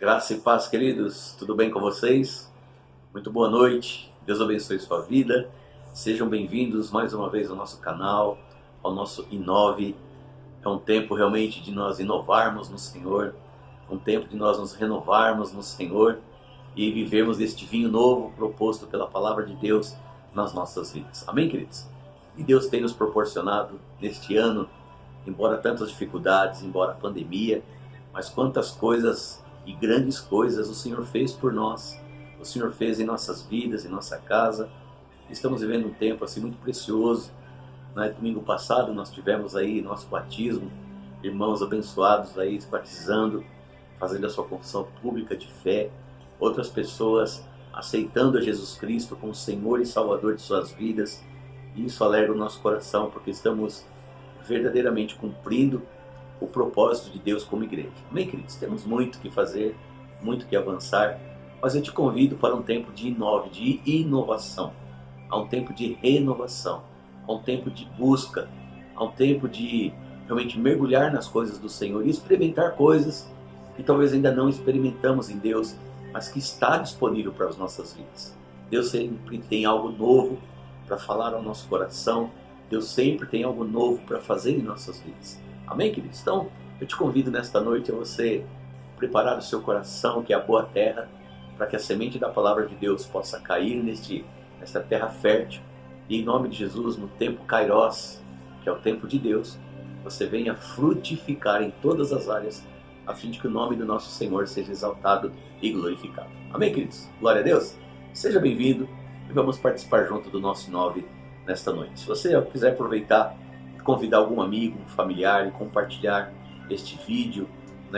Graça e paz, queridos. Tudo bem com vocês? Muito boa noite. Deus abençoe sua vida. Sejam bem-vindos mais uma vez ao nosso canal, ao nosso Inove. É um tempo realmente de nós inovarmos no Senhor, um tempo de nós nos renovarmos no Senhor e vivermos este vinho novo proposto pela Palavra de Deus nas nossas vidas. Amém, queridos? E Deus tem nos proporcionado neste ano, embora tantas dificuldades, embora a pandemia, mas quantas coisas e grandes coisas o Senhor fez por nós, o Senhor fez em nossas vidas, em nossa casa. Estamos vivendo um tempo assim muito precioso. Domingo passado nós tivemos aí nosso batismo, irmãos abençoados aí se batizando, fazendo a sua confissão pública de fé, outras pessoas aceitando a Jesus Cristo como Senhor e Salvador de suas vidas. E isso alegra o nosso coração, porque estamos verdadeiramente cumprindo o propósito de Deus como igreja. Amém, queridos? Temos muito que fazer, muito que avançar, mas eu te convido para um tempo de inovação, a um tempo de renovação, a um tempo de busca, a um tempo de realmente mergulhar nas coisas do Senhor e experimentar coisas que talvez ainda não experimentamos em Deus, mas que está disponível para as nossas vidas. Deus sempre tem algo novo para falar ao nosso coração, Deus sempre tem algo novo para fazer em nossas vidas. Amém, queridos? Então, eu te convido nesta noite a você preparar o seu coração, que é a boa terra, para que a semente da palavra de Deus possa cair nesta terra fértil. E em nome de Jesus, no tempo Kairos, que é o tempo de Deus, você venha frutificar em todas as áreas, a fim de que o nome do nosso Senhor seja exaltado e glorificado. Amém, queridos? Glória a Deus. Seja bem-vindo e vamos participar junto do nosso Inove nesta noite. Se você quiser aproveitar, convidar algum amigo, um familiar e compartilhar este vídeo,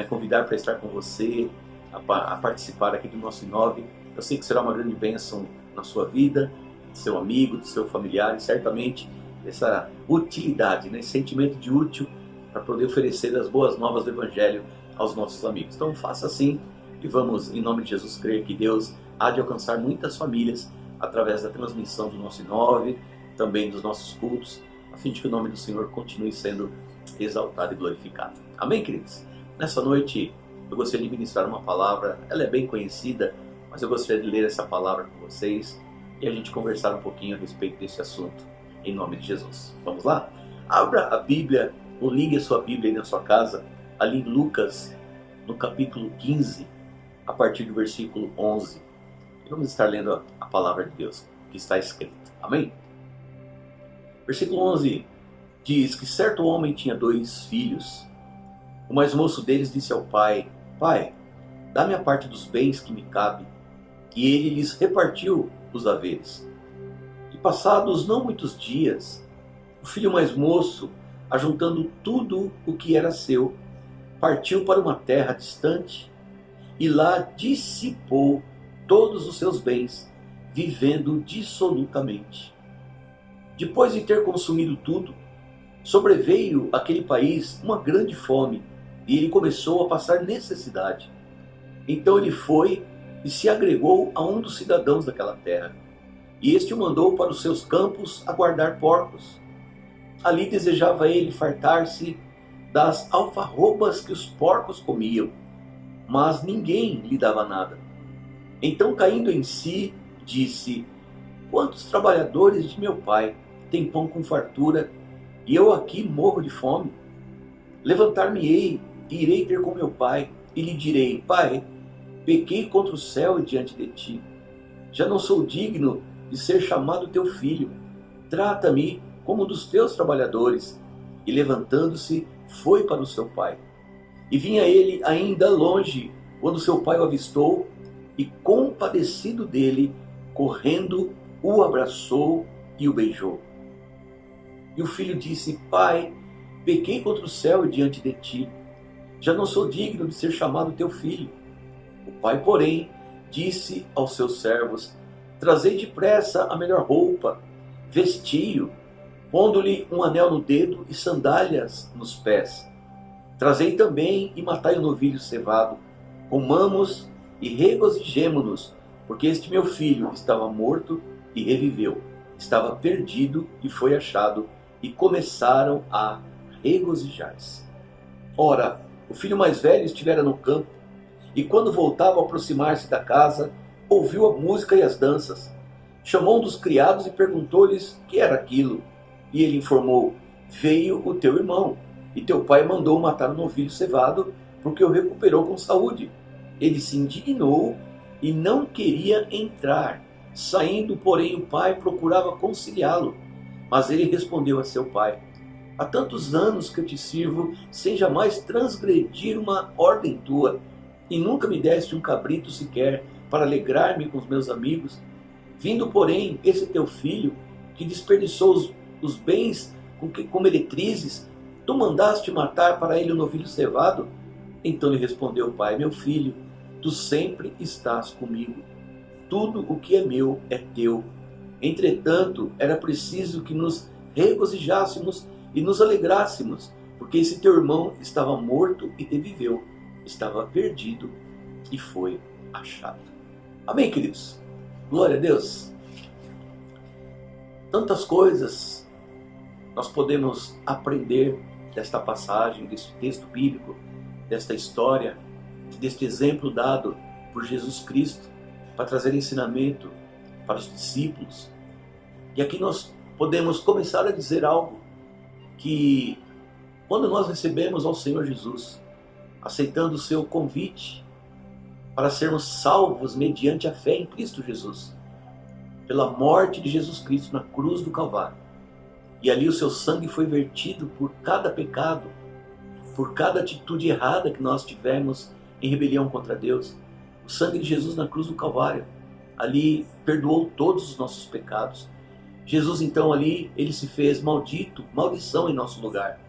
convidar para estar com você, a participar aqui do nosso Inove. Eu sei que será uma grande bênção na sua vida, do seu amigo, do seu familiar, e certamente essa utilidade, esse sentimento de útil para poder oferecer as boas novas do Evangelho aos nossos amigos. Então faça assim e vamos, em nome de Jesus, crer que Deus há de alcançar muitas famílias através da transmissão do nosso Inove, também dos nossos cultos, a fim de que o nome do Senhor continue sendo exaltado e glorificado. Amém, queridos? Nessa noite eu gostaria de ministrar uma palavra, ela é bem conhecida, mas eu gostaria de ler essa palavra com vocês e a gente conversar um pouquinho a respeito desse assunto, em nome de Jesus. Vamos lá? Abra a Bíblia, ou ligue a sua Bíblia aí na sua casa, ali em Lucas, no capítulo 15, a partir do versículo 11. E vamos estar lendo a palavra de Deus que está escrita. Amém? Versículo 11 diz que certo homem tinha 2 filhos. O mais moço deles disse ao pai: Pai, dá-me a parte dos bens que me cabe. E ele lhes repartiu os haveres. E passados não muitos dias, o filho mais moço, ajuntando tudo o que era seu, partiu para uma terra distante e lá dissipou todos os seus bens, vivendo dissolutamente. Depois de ter consumido tudo, sobreveio àquele país uma grande fome e ele começou a passar necessidade. Então ele foi e se agregou a um dos cidadãos daquela terra, e este o mandou para os seus campos a guardar porcos. Ali desejava ele fartar-se das alfarrobas que os porcos comiam, mas ninguém lhe dava nada. Então, caindo em si, disse: Quantos trabalhadores de meu pai têm pão com fartura, e eu aqui morro de fome? Levantar-me-ei e irei ter com meu pai, e lhe direi: Pai, pequei contra o céu e diante de ti. Já não sou digno de ser chamado teu filho. Trata-me como um dos teus trabalhadores. E levantando-se, foi para o seu pai. E vinha ele ainda longe, quando seu pai o avistou, e compadecido dele, correndo, o abraçou e o beijou. E o filho disse: Pai, pequei contra o céu e diante de ti. Já não sou digno de ser chamado teu filho. O pai, porém, disse aos seus servos: Trazei depressa a melhor roupa, vestiu, pondo-lhe um anel no dedo e sandálias nos pés. Trazei também e matai o novilho cevado. Comamos e regozijemo-nos, porque este meu filho estava morto e reviveu, estava perdido e foi achado, e começaram a regozijar-se. Ora, o filho mais velho estivera no campo, e quando voltava a aproximar-se da casa, ouviu a música e as danças. Chamou um dos criados e perguntou-lhes o que era aquilo. E ele informou: veio o teu irmão, e teu pai mandou matar o novilho cevado, porque o recuperou com saúde. Ele se indignou e não queria entrar. Saindo, porém, o pai procurava conciliá-lo. Mas ele respondeu a seu pai: há tantos anos que eu te sirvo, sem jamais transgredir uma ordem tua, e nunca me deste um cabrito sequer, para alegrar-me com os meus amigos. Vindo, porém, esse teu filho, que desperdiçou os bens com meretrizes, tu mandaste matar para ele o novilho cevado? Então lhe respondeu o pai: meu filho, tu sempre estás comigo. Tudo o que é meu é teu. Entretanto, era preciso que nos regozijássemos e nos alegrássemos, porque esse teu irmão estava morto e reviveu, estava perdido e foi achado. Amém, queridos? Glória a Deus. Tantas coisas nós podemos aprender desta passagem, deste texto bíblico, desta história, deste exemplo dado por Jesus Cristo para trazer ensinamento para os discípulos. E aqui nós podemos começar a dizer algo que, quando nós recebemos ao Senhor Jesus, aceitando o seu convite para sermos salvos mediante a fé em Cristo Jesus, pela morte de Jesus Cristo na cruz do Calvário, e ali o seu sangue foi vertido por cada pecado, por cada atitude errada que nós tivemos em rebelião contra Deus. O sangue de Jesus na cruz do Calvário ali perdoou todos os nossos pecados. Jesus então ali, ele se fez maldito, maldição em nosso lugar.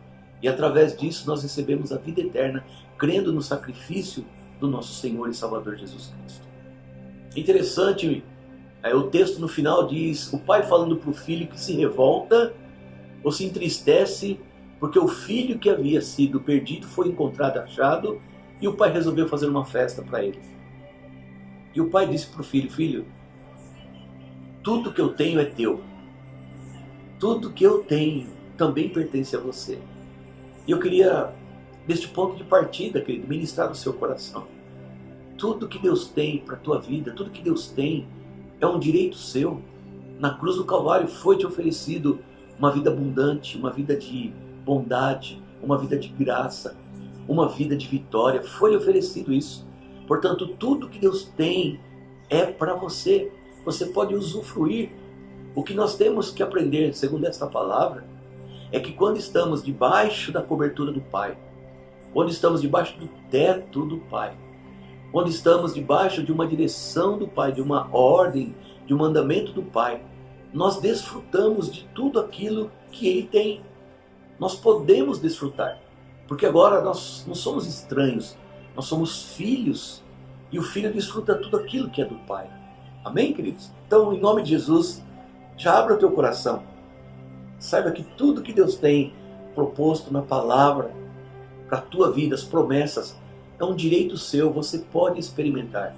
E através disso nós recebemos a vida eterna, crendo no sacrifício do nosso Senhor e Salvador Jesus Cristo. Interessante, o texto no final diz, o pai falando para o filho que se revolta ou se entristece, porque o filho que havia sido perdido foi encontrado, achado, e o pai resolveu fazer uma festa para ele. E o pai disse para o filho: filho, tudo que eu tenho é teu. Tudo que eu tenho também pertence a você. E eu queria, neste ponto de partida, querido, ministrar no seu coração. Tudo que Deus tem para a tua vida, tudo que Deus tem é um direito seu. Na cruz do Calvário foi te oferecido uma vida abundante, uma vida de bondade, uma vida de graça, uma vida de vitória. Foi oferecido isso. Portanto, tudo que Deus tem é para você. Você pode usufruir. O que nós temos que aprender, segundo esta palavra, é que quando estamos debaixo da cobertura do Pai, quando estamos debaixo do teto do Pai, quando estamos debaixo de uma direção do Pai, de uma ordem, de um mandamento do Pai, nós desfrutamos de tudo aquilo que Ele tem. Nós podemos desfrutar, porque agora nós não somos estranhos, nós somos filhos, e o filho desfruta tudo aquilo que é do Pai. Amém, queridos? Então, em nome de Jesus, já abra o teu coração. Saiba que tudo que Deus tem proposto na palavra para a tua vida, as promessas, é um direito seu, você pode experimentar.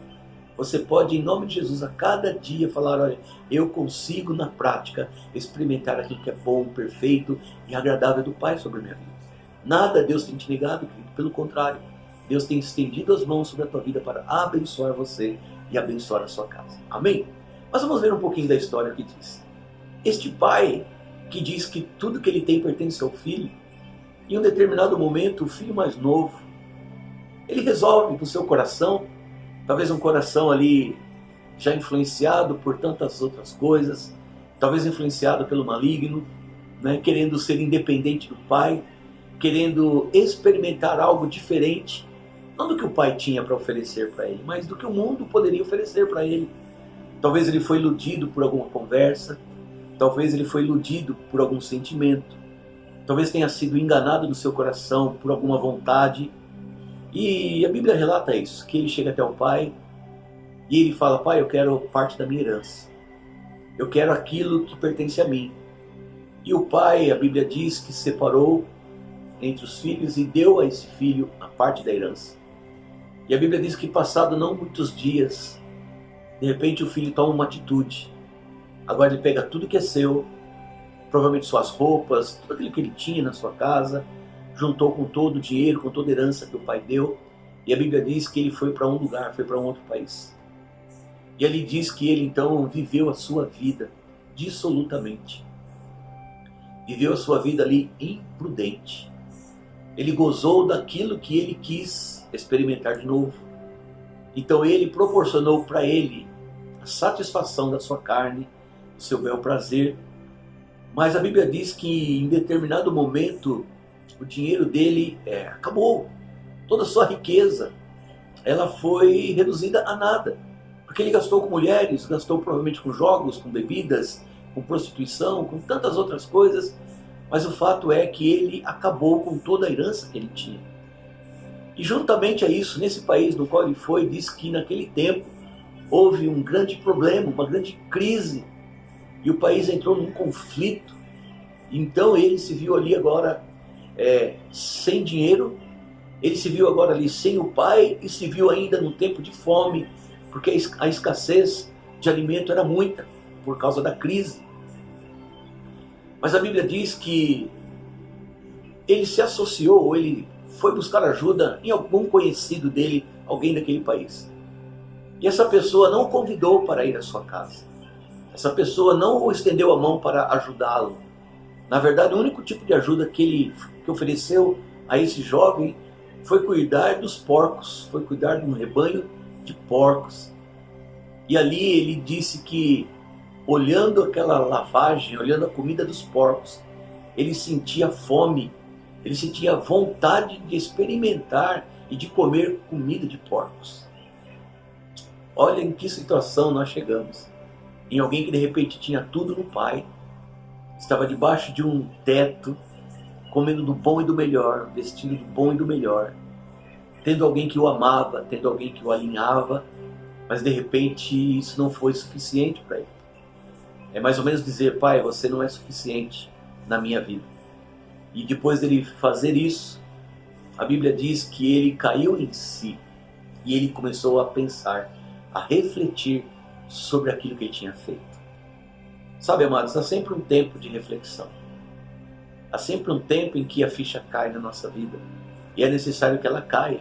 Você pode, em nome de Jesus, a cada dia falar: olha, eu consigo na prática experimentar aquilo que é bom, perfeito e agradável do Pai sobre a minha vida. Nada Deus tem te negado, querido. Pelo contrário, Deus tem estendido as mãos sobre a tua vida para abençoar você e abençoar a sua casa. Amém? Mas vamos ver um pouquinho da história que diz. Este pai que diz que tudo que ele tem pertence ao filho, em um determinado momento, o filho mais novo, ele resolve no seu coração, talvez um coração ali já influenciado por tantas outras coisas, talvez influenciado pelo maligno, né, querendo ser independente do pai, querendo experimentar algo diferente, não do que o pai tinha para oferecer para ele, mas do que o mundo poderia oferecer para ele. Talvez ele foi iludido por alguma conversa, talvez ele foi iludido por algum sentimento, talvez tenha sido enganado no seu coração por alguma vontade. E a Bíblia relata isso, que ele chega até o pai e ele fala: pai, eu quero parte da minha herança, eu quero aquilo que pertence a mim. E o pai, a Bíblia diz que separou entre os filhos e deu a esse filho a parte da herança. E a Bíblia diz que passado não muitos dias, de repente o filho toma uma atitude. Agora ele pega tudo que é seu, provavelmente suas roupas, tudo aquilo que ele tinha na sua casa, juntou com todo o dinheiro, com toda a herança que o pai deu, E a Bíblia diz que ele foi para um lugar, foi para um outro país. E ali diz que ele então viveu a sua vida dissolutamente. Viveu a sua vida ali imprudente. Ele gozou daquilo que ele quis experimentar de novo. Então ele proporcionou para ele a satisfação da sua carne, do seu bel prazer. Mas a Bíblia diz que em determinado momento o dinheiro dele acabou. Toda a sua riqueza ela foi reduzida a nada. Porque ele gastou com mulheres, gastou provavelmente com jogos, com bebidas, com prostituição, com tantas outras coisas. Mas o fato é que ele acabou com toda a herança que ele tinha. E juntamente a isso, nesse país no qual ele foi, diz que naquele tempo houve um grande problema, uma grande crise. E o país entrou num conflito. Então ele se viu ali agora sem dinheiro. Ele se viu agora ali sem o pai e se viu ainda num tempo de fome. Porque a escassez de alimento era muita por causa da crise. Mas a Bíblia diz que ele se associou, ele foi buscar ajuda em algum conhecido dele, alguém daquele país. E essa pessoa não o convidou para ir à sua casa. Essa pessoa não estendeu a mão para ajudá-lo. Na verdade, o único tipo de ajuda que ofereceu a esse jovem foi cuidar dos porcos, foi cuidar de um rebanho de porcos. E ali ele disse que, olhando aquela lavagem, olhando a comida dos porcos, ele sentia fome, ele sentia vontade de experimentar e de comer comida de porcos. Olha em que situação nós chegamos. Em alguém que de repente tinha tudo no pai, estava debaixo de um teto, comendo do bom e do melhor, vestindo do bom e do melhor, tendo alguém que o amava, tendo alguém que o alinhava, mas de repente isso não foi suficiente para ele. É mais ou menos dizer: pai, você não é suficiente na minha vida. E depois dele fazer isso, a Bíblia diz que ele caiu em si. E ele começou a pensar, a refletir sobre aquilo que ele tinha feito. Sabe, amados, há sempre um tempo de reflexão. Há sempre um tempo em que a ficha cai na nossa vida. E é necessário que ela caia.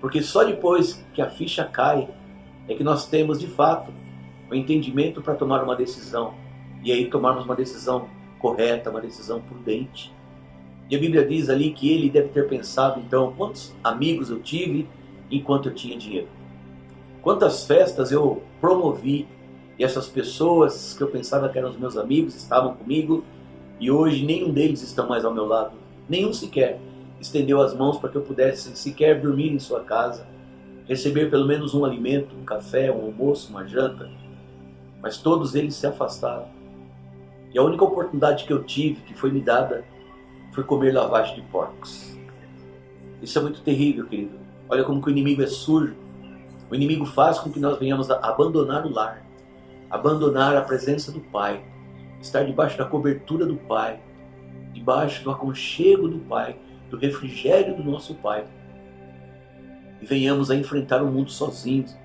Porque só depois que a ficha cai, é que nós temos de fato o entendimento para tomar uma decisão. E aí tomarmos uma decisão correta, uma decisão prudente. E a Bíblia diz ali que ele deve ter pensado, então, quantos amigos eu tive enquanto eu tinha dinheiro. Quantas festas eu promovi e essas pessoas que eu pensava que eram os meus amigos estavam comigo e hoje nenhum deles estão mais ao meu lado. Nenhum sequer estendeu as mãos para que eu pudesse sequer dormir em sua casa, receber pelo menos um alimento, um café, um almoço, uma janta. Mas todos eles se afastaram. E a única oportunidade que eu tive, que foi me dada, foi comer lavagem de porcos. Isso é muito terrível, querido. Olha como que o inimigo é sujo. O inimigo faz com que nós venhamos a abandonar o lar, abandonar a presença do Pai, estar debaixo da cobertura do Pai, debaixo do aconchego do Pai, do refrigério do nosso Pai. E venhamos a enfrentar o mundo sozinhos,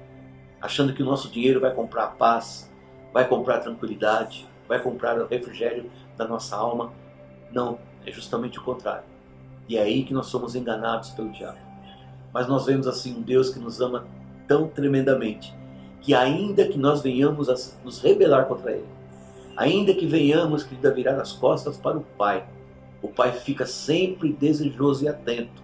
achando que o nosso dinheiro vai comprar paz, vai comprar tranquilidade, vai comprar o refrigério da nossa alma. Não, é justamente o contrário. E é aí que nós somos enganados pelo diabo. Mas nós vemos assim um Deus que nos ama tão tremendamente, que ainda que nós venhamos a nos rebelar contra Ele, ainda que venhamos, querido, a virar as costas para o Pai fica sempre desejoso e atento.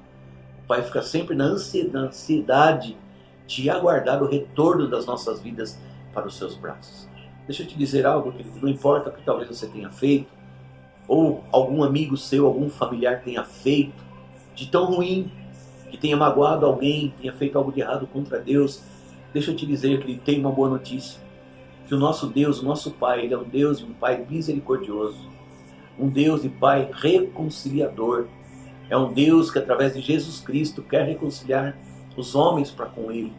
O Pai fica sempre na ansiedade de aguardar o retorno das nossas vidas para os seus braços. Deixa eu te dizer algo, querido, não importa o que talvez você tenha feito, ou algum amigo seu, algum familiar tenha feito de tão ruim, que tenha magoado alguém, tenha feito algo de errado contra Deus, deixa eu te dizer que Ele tem uma boa notícia. Que o nosso Deus, o nosso Pai, Ele é um Deus e um Pai misericordioso. Um Deus e Pai reconciliador. É um Deus que através de Jesus Cristo quer reconciliar os homens para com Ele.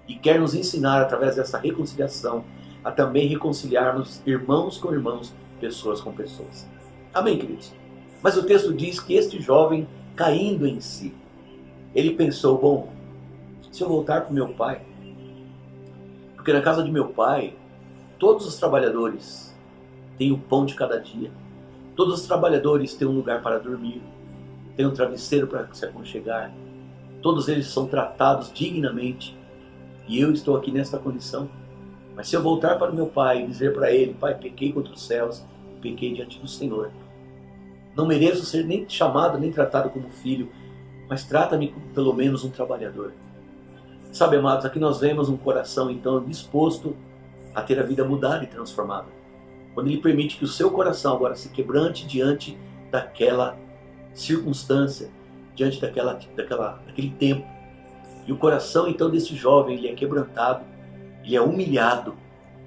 E quer nos ensinar através dessa reconciliação a também reconciliarmos irmãos com irmãos, pessoas com pessoas. Amém, queridos? Mas o texto diz que este jovem, caindo em si, ele pensou: bom, se eu voltar para o meu pai, porque na casa de meu pai, todos os trabalhadores têm o pão de cada dia, todos os trabalhadores têm um lugar para dormir, têm um travesseiro para se aconchegar, todos eles são tratados dignamente, e eu estou aqui nesta condição. Mas se eu voltar para o meu pai e dizer para ele: Pai, pequei contra os céus e pequei diante do Senhor, não mereço ser nem chamado nem tratado como filho, mas trata-me como pelo menos um trabalhador. Sabe, amados, aqui nós vemos um coração então disposto a ter a vida mudada e transformada. Quando ele permite que o seu coração agora se quebrante diante daquela circunstância, diante daquele tempo. E o coração então desse jovem, ele é quebrantado, ele é humilhado,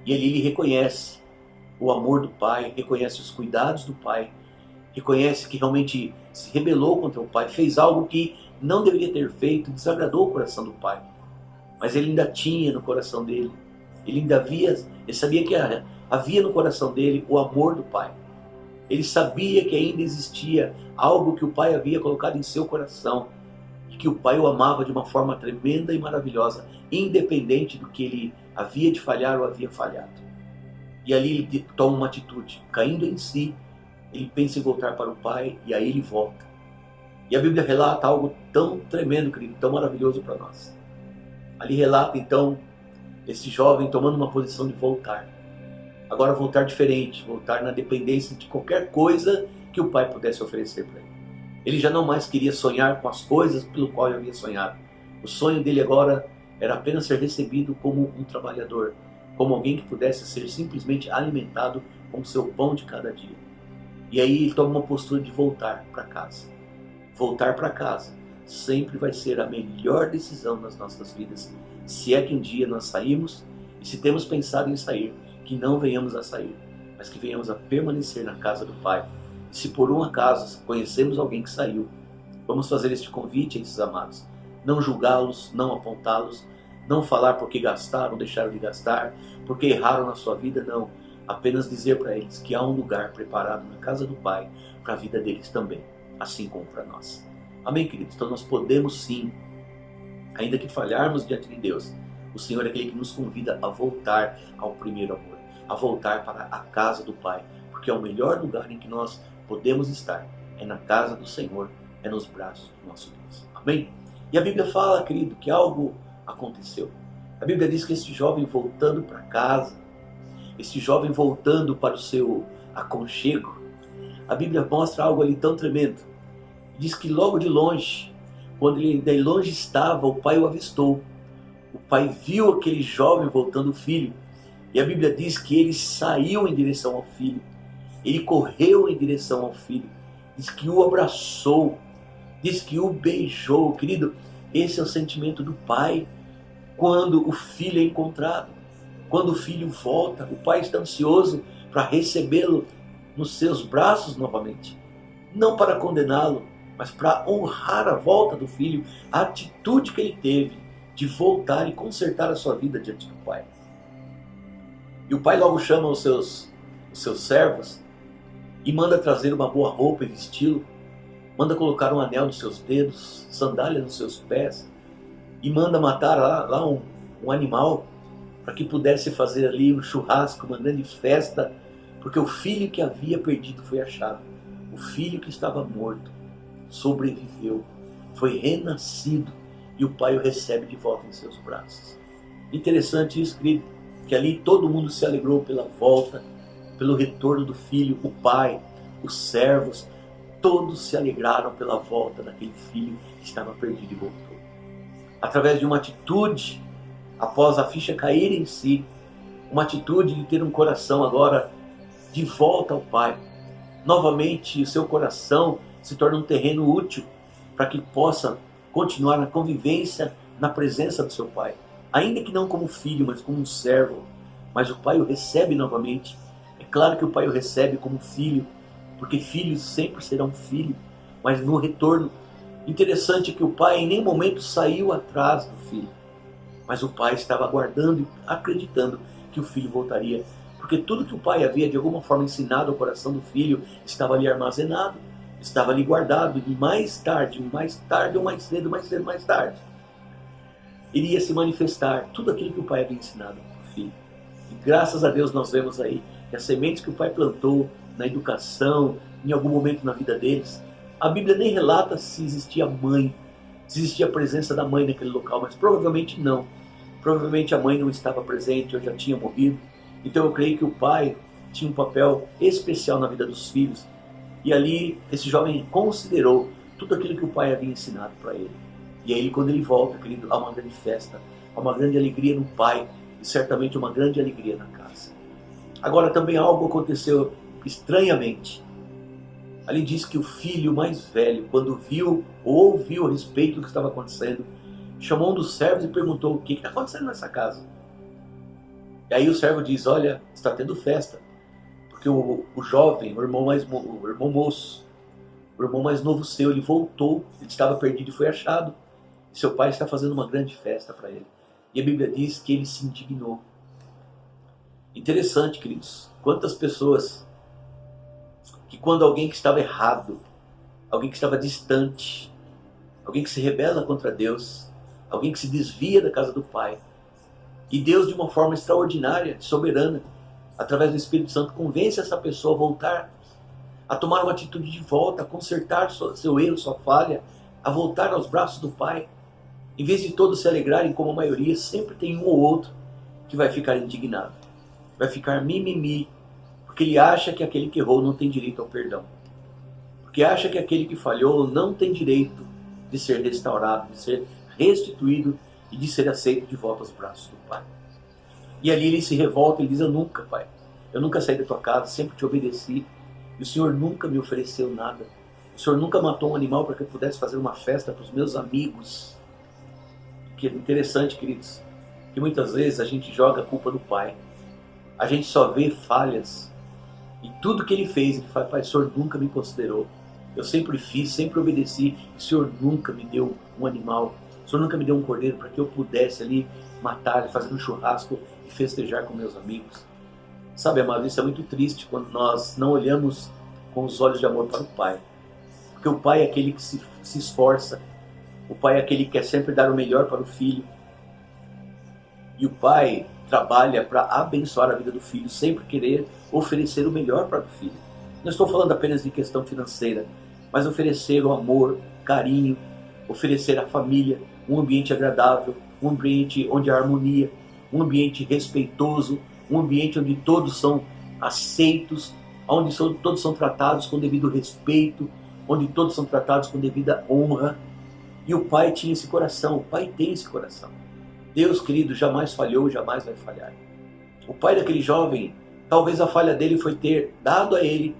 e ele reconhece o amor do pai, reconhece os cuidados do pai, reconhece que realmente se rebelou contra o pai, fez algo que não deveria ter feito, desagradou o coração do pai. Mas ele ainda tinha no coração dele, ele sabia que havia no coração dele o amor do pai. Ele sabia que ainda existia algo que o pai havia colocado em seu coração, e que o pai o amava de uma forma tremenda e maravilhosa, independente do que ele havia de falhar ou havia falhado. E ali ele toma uma atitude, caindo em si, ele pensa em voltar para o pai, e aí ele volta. E a Bíblia relata algo tão tremendo, querido, tão maravilhoso para nós. Ali relata então esse jovem tomando uma posição de voltar. Agora voltar diferente, voltar na dependência de qualquer coisa que o pai pudesse oferecer para ele. Ele já não mais queria sonhar com as coisas pelo qual ele havia sonhado. O sonho dele agora era apenas ser recebido como um trabalhador, como alguém que pudesse ser simplesmente alimentado com o seu pão de cada dia. E aí ele toma uma postura de voltar para casa. Voltar para casa sempre vai ser a melhor decisão nas nossas vidas, se é que um dia nós saímos, e se temos pensado em sair, que não venhamos a sair, mas que venhamos a permanecer na casa do Pai. E se por um acaso conhecemos alguém que saiu, vamos fazer este convite a esses amados, não julgá-los, não apontá-los, não falar porque gastaram ou deixaram de gastar, porque erraram na sua vida, não. Apenas dizer para eles que há um lugar preparado na casa do Pai para a vida deles também, assim como para nós. Amém, queridos? Então nós podemos sim, ainda que falharmos diante de Deus, o Senhor é aquele que nos convida a voltar ao primeiro amor, a voltar para a casa do Pai, porque é o melhor lugar em que nós podemos estar, é na casa do Senhor, é nos braços do nosso Deus. Amém? E a Bíblia fala, querido, que algo aconteceu. A Bíblia diz que esse jovem voltando para casa, esse jovem voltando para o seu aconchego, a Bíblia mostra algo ali tão tremendo. Diz que logo de longe, quando ele de longe estava, o pai o avistou. O pai viu aquele jovem voltando o filho. E a Bíblia diz que ele saiu em direção ao filho. Ele correu em direção ao filho. Diz que o abraçou. Diz que o beijou. Querido, esse é o sentimento do pai quando o filho é encontrado. Quando o filho volta, o pai está ansioso para recebê-lo nos seus braços novamente. Não para condená-lo, mas para honrar a volta do filho, a atitude que ele teve de voltar e consertar a sua vida diante do pai. E o pai logo chama os seus servos e manda trazer uma boa roupa e vesti-lo, manda colocar um anel nos seus dedos, sandália nos seus pés, e manda matar lá um animal para que pudesse fazer ali um churrasco, uma grande festa, porque o filho que havia perdido foi achado. O filho que estava morto sobreviveu, foi renascido, e o pai o recebe de volta em seus braços. Interessante isso, querido, que ali todo mundo se alegrou pela volta, pelo retorno do filho, o pai, os servos, todos se alegraram pela volta daquele filho que estava perdido e voltou. Através de uma atitude, após a ficha cair em si, uma atitude de ter um coração agora de volta ao pai. Novamente o seu coração se torna um terreno útil para que possa continuar na convivência, na presença do seu pai. Ainda que não como filho, mas como um servo. Mas o pai o recebe novamente. É claro que o pai o recebe como filho, porque filhos sempre serão filhos. Mas no retorno, interessante que o pai em nenhum momento saiu atrás do filho. Mas o pai estava aguardando e acreditando que o filho voltaria. Porque tudo que o pai havia de alguma forma ensinado ao coração do filho estava ali armazenado, estava ali guardado, e mais tarde ou mais cedo, mais tarde, iria se manifestar tudo aquilo que o pai havia ensinado ao filho. E graças a Deus nós vemos aí que as sementes que o pai plantou na educação, em algum momento na vida deles, a Bíblia nem relata se existia mãe se existia a presença da mãe naquele local, mas provavelmente não. Provavelmente a mãe não estava presente ou já tinha morrido. Então eu creio que o pai tinha um papel especial na vida dos filhos. E ali esse jovem considerou tudo aquilo que o pai havia ensinado para ele. E aí quando ele volta, querido, há uma grande festa, há uma grande alegria no pai e certamente uma grande alegria na casa. Agora também algo aconteceu estranhamente. Ali diz que o filho mais velho, quando viu ou ouviu a respeito do que estava acontecendo, chamou um dos servos e perguntou: o que está acontecendo nessa casa? E aí o servo diz: olha, está tendo festa, porque o jovem, o irmão moço, o irmão mais novo seu, ele voltou, ele estava perdido e foi achado. E seu pai está fazendo uma grande festa para ele. E a Bíblia diz que ele se indignou. Interessante, queridos, quantas pessoas que quando alguém que estava errado, alguém que estava distante, alguém que se rebela contra Deus, alguém que se desvia da casa do Pai, e Deus de uma forma extraordinária, soberana, através do Espírito Santo, convence essa pessoa a voltar, a tomar uma atitude de volta, a consertar seu erro, sua falha, a voltar aos braços do Pai. Em vez de todos se alegrarem como a maioria, sempre tem um ou outro que vai ficar indignado, vai ficar mimimi, porque ele acha que aquele que errou não tem direito ao perdão, porque acha que aquele que falhou não tem direito de ser restaurado, de ser restituído e de ser aceito de volta aos braços do Pai. E ali ele se revolta e diz: eu nunca, Pai, eu nunca saí da tua casa, sempre te obedeci, e o Senhor nunca me ofereceu nada, o Senhor nunca matou um animal para que eu pudesse fazer uma festa para os meus amigos. Que é interessante, queridos, que muitas vezes a gente joga a culpa no Pai, a gente só vê falhas, e tudo que ele fez, ele fala: Pai, o Senhor nunca me considerou, eu sempre fiz, sempre obedeci, o Senhor nunca me deu um animal, o Senhor nunca me deu um cordeiro para que eu pudesse ali matar, fazer um churrasco e festejar com meus amigos. Sabe, amado, isso é muito triste quando nós não olhamos com os olhos de amor para o Pai, porque o Pai é aquele que se esforça, o Pai é aquele que quer sempre dar o melhor para o filho, e o Pai trabalha para abençoar a vida do filho, sempre querer oferecer o melhor para o filho. Não estou falando apenas de questão financeira, mas oferecer o amor, carinho, oferecer à família um ambiente agradável, um ambiente onde há harmonia, um ambiente respeitoso, um ambiente onde todos são aceitos, onde todos são tratados com devido respeito, onde todos são tratados com devida honra. E o Pai tinha esse coração, o Pai tem esse coração. Deus, querido, jamais falhou, jamais vai falhar. O pai daquele jovem, talvez a falha dele foi ter dado a ele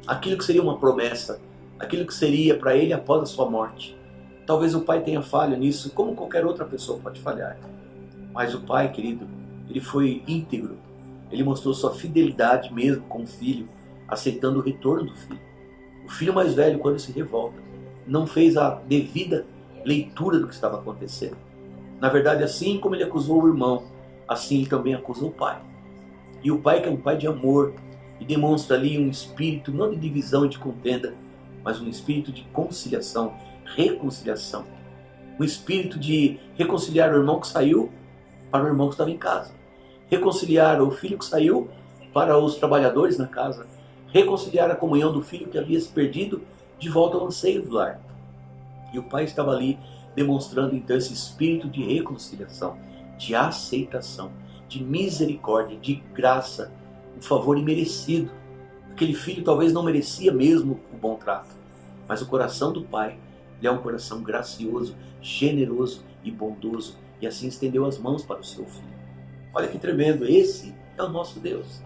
aquilo que seria uma promessa, aquilo que seria para ele após a sua morte. Talvez o pai tenha falha nisso, como qualquer outra pessoa pode falhar. Mas o pai, querido, ele foi íntegro. Ele mostrou sua fidelidade mesmo com o filho, aceitando o retorno do filho. O filho mais velho, quando se revolta, não fez a devida leitura do que estava acontecendo. Na verdade, assim como ele acusou o irmão, assim ele também acusou o pai. E o pai, que é um pai de amor, e demonstra ali um espírito não de divisão e de contenda, mas um espírito de conciliação, reconciliação. Um espírito de reconciliar o irmão que saiu para o irmão que estava em casa. Reconciliar o filho que saiu para os trabalhadores na casa. Reconciliar a comunhão do filho que havia se perdido de volta ao anseio do lar. E o pai estava ali demonstrando então esse espírito de reconciliação, de aceitação, de misericórdia, de graça, um favor imerecido. Aquele filho talvez não merecia mesmo o bom trato, mas o coração do pai, ele é um coração gracioso, generoso e bondoso, e assim estendeu as mãos para o seu filho. Olha que tremendo, esse é o nosso Deus.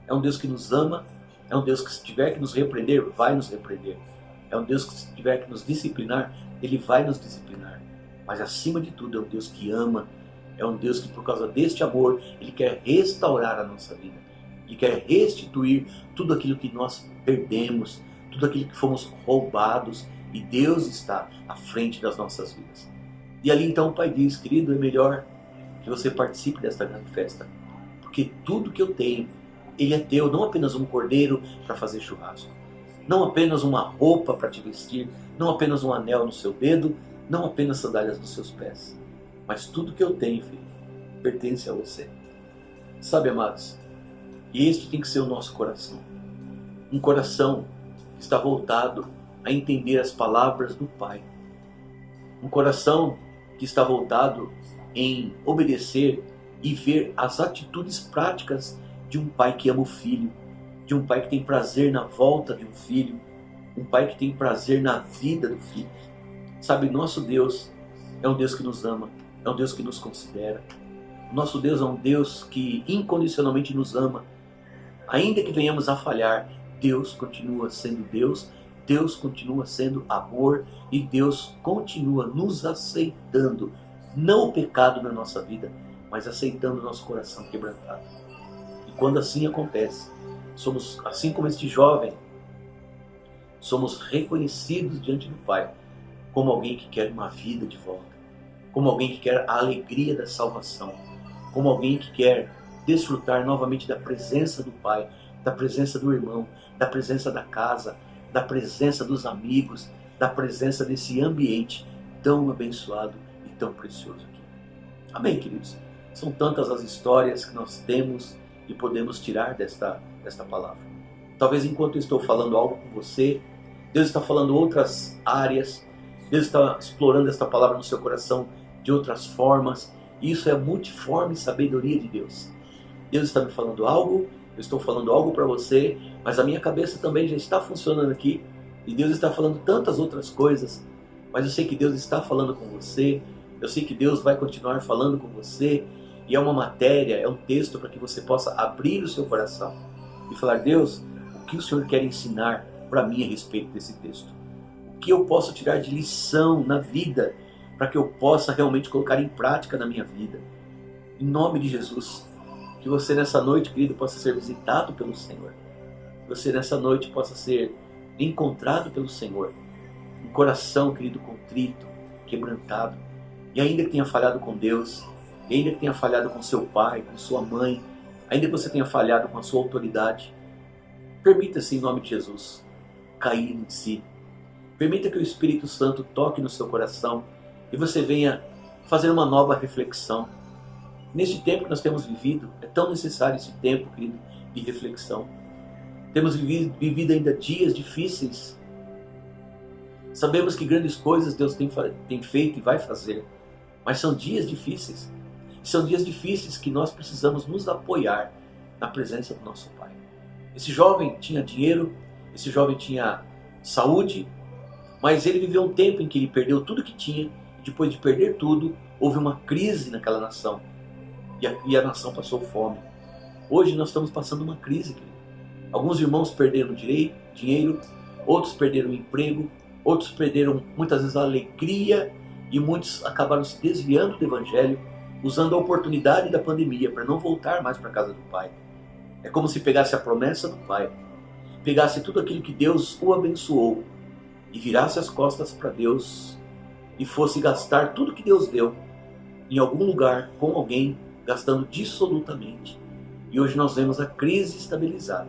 É um Deus que nos ama, é um Deus que se tiver que nos repreender, vai nos repreender. É um Deus que se tiver que nos disciplinar, Ele vai nos disciplinar. Mas acima de tudo é um Deus que ama, é um Deus que por causa deste amor, Ele quer restaurar a nossa vida. Ele quer restituir tudo aquilo que nós perdemos, tudo aquilo que fomos roubados, e Deus está à frente das nossas vidas. E ali então o Pai diz: querido, é melhor que você participe desta grande festa, porque tudo que eu tenho, Ele é teu, não apenas um cordeiro para fazer churrasco, não apenas uma roupa para te vestir, não apenas um anel no seu dedo, não apenas sandálias nos seus pés, mas tudo que eu tenho, filho, pertence a você. Sabe, amados, e este tem que ser o nosso coração. Um coração que está voltado a entender as palavras do Pai. Um coração que está voltado em obedecer e ver as atitudes práticas de um pai que ama o filho, de um pai que tem prazer na volta de um filho, um pai que tem prazer na vida do filho. Sabe, nosso Deus é um Deus que nos ama, é um Deus que nos considera. O nosso Deus é um Deus que incondicionalmente nos ama. Ainda que venhamos a falhar, Deus continua sendo Deus, Deus continua sendo amor e Deus continua nos aceitando. Não o pecado na nossa vida, mas aceitando o nosso coração quebrantado. E quando assim acontece, somos, assim como este jovem, somos reconhecidos diante do Pai como alguém que quer uma vida de volta, como alguém que quer a alegria da salvação, como alguém que quer desfrutar novamente da presença do Pai, da presença do irmão, da presença da casa, da presença dos amigos, da presença desse ambiente tão abençoado e tão precioso aqui. Amém, queridos? São tantas as histórias que nós temos e podemos tirar desta palavra. Talvez enquanto eu estou falando algo com você, Deus está falando outras áreas, Deus está explorando esta palavra no seu coração de outras formas. E isso é a multiforme sabedoria de Deus. Deus está me falando algo, eu estou falando algo para você, mas a minha cabeça também já está funcionando aqui. E Deus está falando tantas outras coisas. Mas eu sei que Deus está falando com você, eu sei que Deus vai continuar falando com você. E é uma matéria, é um texto para que você possa abrir o seu coração e falar: Deus, o que o Senhor quer ensinar para mim a respeito desse texto? O que eu posso tirar de lição na vida para que eu possa realmente colocar em prática na minha vida? Em nome de Jesus, que você nessa noite, querido, possa ser visitado pelo Senhor. Que você nessa noite possa ser encontrado pelo Senhor. Um coração, querido, contrito, quebrantado. E ainda que tenha falhado com Deus, e ainda que tenha falhado com seu pai, com sua mãe, ainda que você tenha falhado com a sua autoridade, permita-se, em nome de Jesus, cair em si. Permita que o Espírito Santo toque no seu coração e você venha fazer uma nova reflexão. Neste tempo que nós temos vivido, é tão necessário esse tempo, querido, de reflexão. Temos vivido ainda dias difíceis. Sabemos que grandes coisas Deus tem feito e vai fazer, mas são dias difíceis. São dias difíceis que nós precisamos nos apoiar na presença do nosso Pai. Esse jovem tinha dinheiro, esse jovem tinha saúde, mas ele viveu um tempo em que ele perdeu tudo que tinha. Depois de perder tudo, houve uma crise naquela nação. E a nação passou fome. Hoje nós estamos passando uma crise, querido. Alguns irmãos perderam dinheiro, outros perderam o emprego, outros perderam muitas vezes a alegria e muitos acabaram se desviando do Evangelho, usando a oportunidade da pandemia para não voltar mais para a casa do Pai. É como se pegasse a promessa do Pai, pegasse tudo aquilo que Deus o abençoou e virasse as costas para Deus e fosse gastar tudo que Deus deu em algum lugar com alguém, gastando dissolutamente. E hoje nós vemos a crise estabilizada.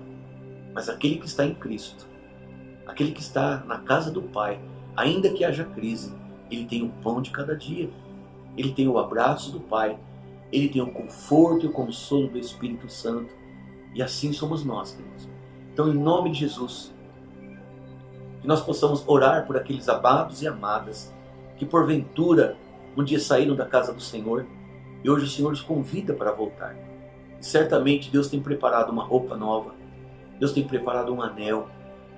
Mas aquele que está em Cristo, aquele que está na casa do Pai, ainda que haja crise, ele tem o pão de cada dia. Ele tem o abraço do Pai, ele tem o conforto e o consolo do Espírito Santo. E assim somos nós, queridos. Então, em nome de Jesus, que nós possamos orar por aqueles amados e amadas que porventura um dia saíram da casa do Senhor e hoje o Senhor os convida para voltar. E certamente Deus tem preparado uma roupa nova, Deus tem preparado um anel,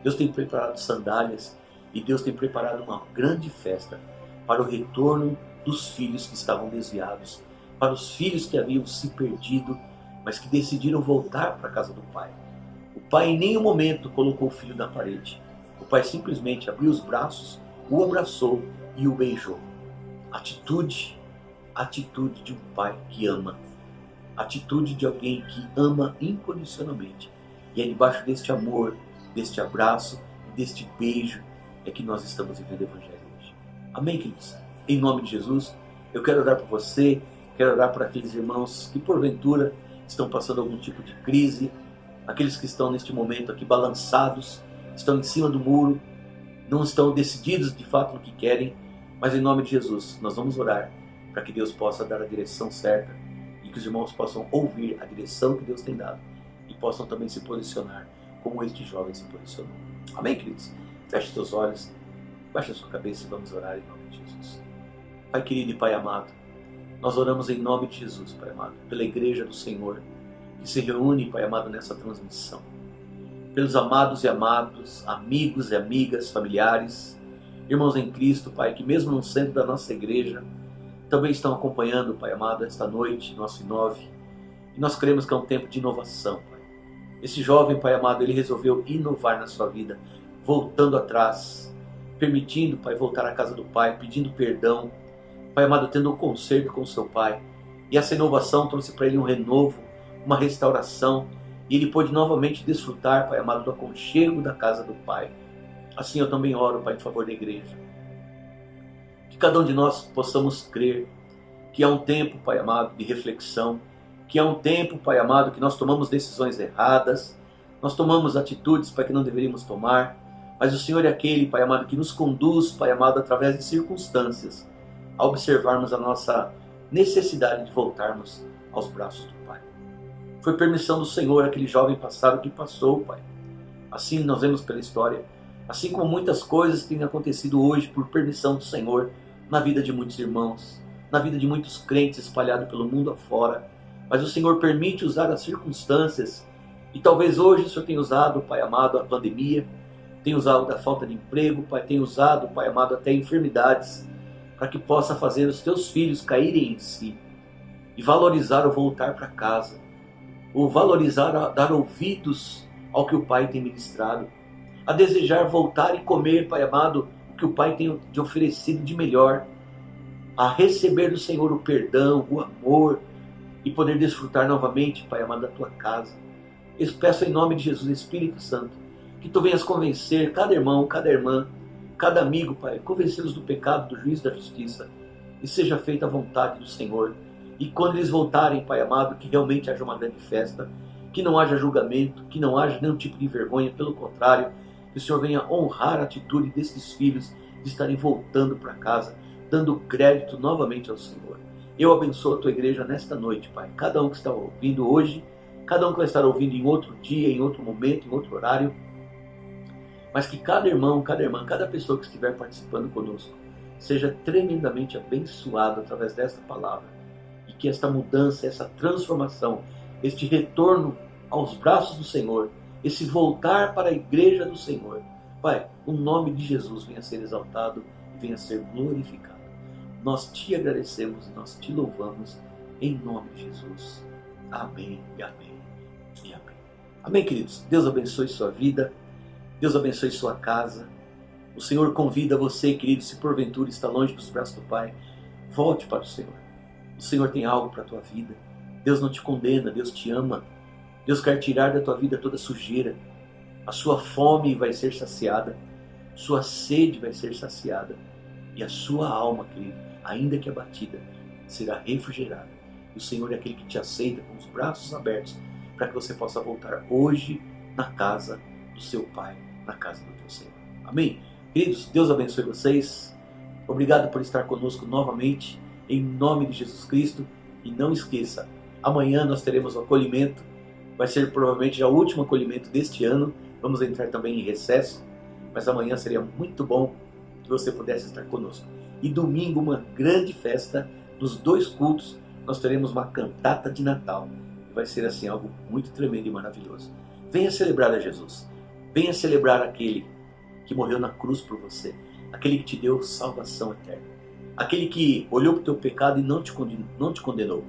Deus tem preparado sandálias e Deus tem preparado uma grande festa para o retorno dos filhos que estavam desviados, para os filhos que haviam se perdido, mas que decidiram voltar para a casa do Pai. O Pai em nenhum momento colocou o filho na parede. O Pai simplesmente abriu os braços, o abraçou e o beijou. Atitude de um Pai que ama. Atitude de alguém que ama incondicionalmente. E é debaixo deste amor, deste abraço, deste beijo, é que nós estamos vivendo o Evangelho hoje. Amém, queridos? Em nome de Jesus, eu quero orar por você, quero orar por aqueles irmãos que porventura estão passando algum tipo de crise, aqueles que estão neste momento aqui balançados, estão em cima do muro, não estão decididos de fato no que querem, mas em nome de Jesus nós vamos orar para que Deus possa dar a direção certa e que os irmãos possam ouvir a direção que Deus tem dado e possam também se posicionar como este jovem se posicionou. Amém, queridos? Feche seus olhos, baixe a sua cabeça e vamos orar em nome de Jesus. Pai querido e Pai amado, nós oramos em nome de Jesus, Pai amado, pela igreja do Senhor, que se reúne, Pai amado, nessa transmissão. Pelos amados e amados, amigos e amigas, familiares, irmãos em Cristo, Pai, que mesmo no centro da nossa igreja, também estão acompanhando, Pai amado, esta noite, nosso I9. E nós cremos que é um tempo de inovação, Pai. Esse jovem, Pai amado, ele resolveu inovar na sua vida, voltando atrás, permitindo, Pai, voltar à casa do Pai, pedindo perdão, Pai amado, tendo um conserto com o seu Pai. E essa inovação trouxe para ele um renovo, uma restauração, e ele pôde novamente desfrutar, Pai amado, do aconchego da casa do Pai. Assim eu também oro, Pai, em favor da igreja. Que cada um de nós possamos crer que há um tempo, Pai amado, de reflexão, que há um tempo, Pai amado, que nós tomamos decisões erradas, nós tomamos atitudes, Pai, que não deveríamos tomar, mas o Senhor é aquele, Pai amado, que nos conduz, Pai amado, através de circunstâncias, a observarmos a nossa necessidade de voltarmos aos braços do Pai. Foi permissão do Senhor aquele jovem passado que passou, Pai. Assim nós vemos pela história, assim como muitas coisas têm acontecido hoje por permissão do Senhor na vida de muitos irmãos, na vida de muitos crentes espalhados pelo mundo afora. Mas o Senhor permite usar as circunstâncias, e talvez hoje o Senhor tenha usado, Pai amado, a pandemia, tenha usado a falta de emprego, Pai, tenha usado, Pai amado, até enfermidades, para que possa fazer os teus filhos caírem em si e valorizar o voltar para casa, ou valorizar, dar ouvidos ao que o Pai tem ministrado, a desejar voltar e comer, Pai amado, o que o Pai tem te oferecido de melhor, a receber do Senhor o perdão, o amor, e poder desfrutar novamente, Pai amado, da tua casa. Eu peço em nome de Jesus, Espírito Santo, que tu venhas convencer cada irmão, cada irmã, cada amigo, Pai, convencê-los do pecado, do juízo, da justiça, e seja feita a vontade do Senhor. E quando eles voltarem, Pai amado, que realmente haja uma grande festa, que não haja julgamento, que não haja nenhum tipo de vergonha, pelo contrário, que o Senhor venha honrar a atitude desses filhos de estarem voltando para casa, dando crédito novamente ao Senhor. Eu abençoo a tua igreja nesta noite, Pai. Cada um que está ouvindo hoje, cada um que vai estar ouvindo em outro dia, em outro momento, em outro horário, mas que cada irmão, cada irmã, cada pessoa que estiver participando conosco seja tremendamente abençoado através desta palavra, e que esta mudança, essa transformação, este retorno aos braços do Senhor, esse voltar para a igreja do Senhor, Pai, o nome de Jesus venha a ser exaltado e venha a ser glorificado. Nós te agradecemos, nós te louvamos, em nome de Jesus. Amém e amém e amém. Amém, queridos. Deus abençoe sua vida, Deus abençoe sua casa. O Senhor convida você, querido, se porventura está longe dos braços do Pai, volte para o Senhor. O Senhor tem algo para a tua vida. Deus não te condena, Deus te ama. Deus quer tirar da tua vida toda sujeira. A sua fome vai ser saciada, sua sede vai ser saciada, e a sua alma, querido, ainda que abatida, será refrigerada. O Senhor é aquele que te aceita com os braços abertos, para que você possa voltar hoje na casa do seu Pai, na casa do teu Senhor. Amém? Queridos, Deus abençoe vocês. Obrigado por estar conosco novamente, em nome de Jesus Cristo. E não esqueça, amanhã nós teremos o acolhimento. Vai ser provavelmente já o último acolhimento deste ano. Vamos entrar também em recesso, mas amanhã seria muito bom que você pudesse estar conosco. E domingo, uma grande festa, nos 2 cultos, nós teremos uma cantata de Natal. Vai ser assim algo muito tremendo e maravilhoso. Venha celebrar a Jesus. Venha celebrar aquele que morreu na cruz por você, aquele que te deu salvação eterna, aquele que olhou para o teu pecado e não te condenou.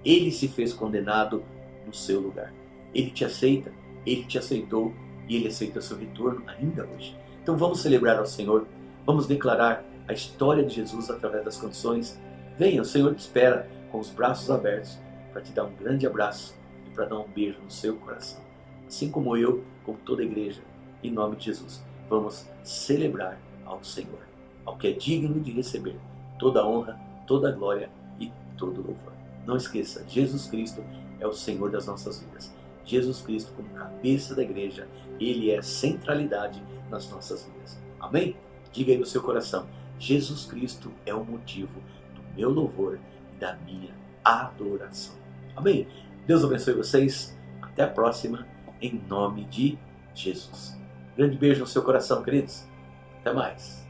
Ele se fez condenado no seu lugar. Ele te aceita, ele te aceitou e ele aceita o seu retorno ainda hoje. Então vamos celebrar ao Senhor, vamos declarar a história de Jesus através das canções. Venha, o Senhor te espera com os braços abertos para te dar um grande abraço e para dar um beijo no seu coração. Assim como eu, como toda a igreja, em nome de Jesus, vamos celebrar ao Senhor, ao que é digno de receber toda a honra, toda a glória e todo o louvor. Não esqueça, Jesus Cristo é o Senhor das nossas vidas. Jesus Cristo como cabeça da igreja, Ele é a centralidade nas nossas vidas. Amém? Diga aí no seu coração, Jesus Cristo é o motivo do meu louvor e da minha adoração. Amém? Deus abençoe vocês. Até a próxima, em nome de Jesus. Grande beijo no seu coração, queridos. Até mais.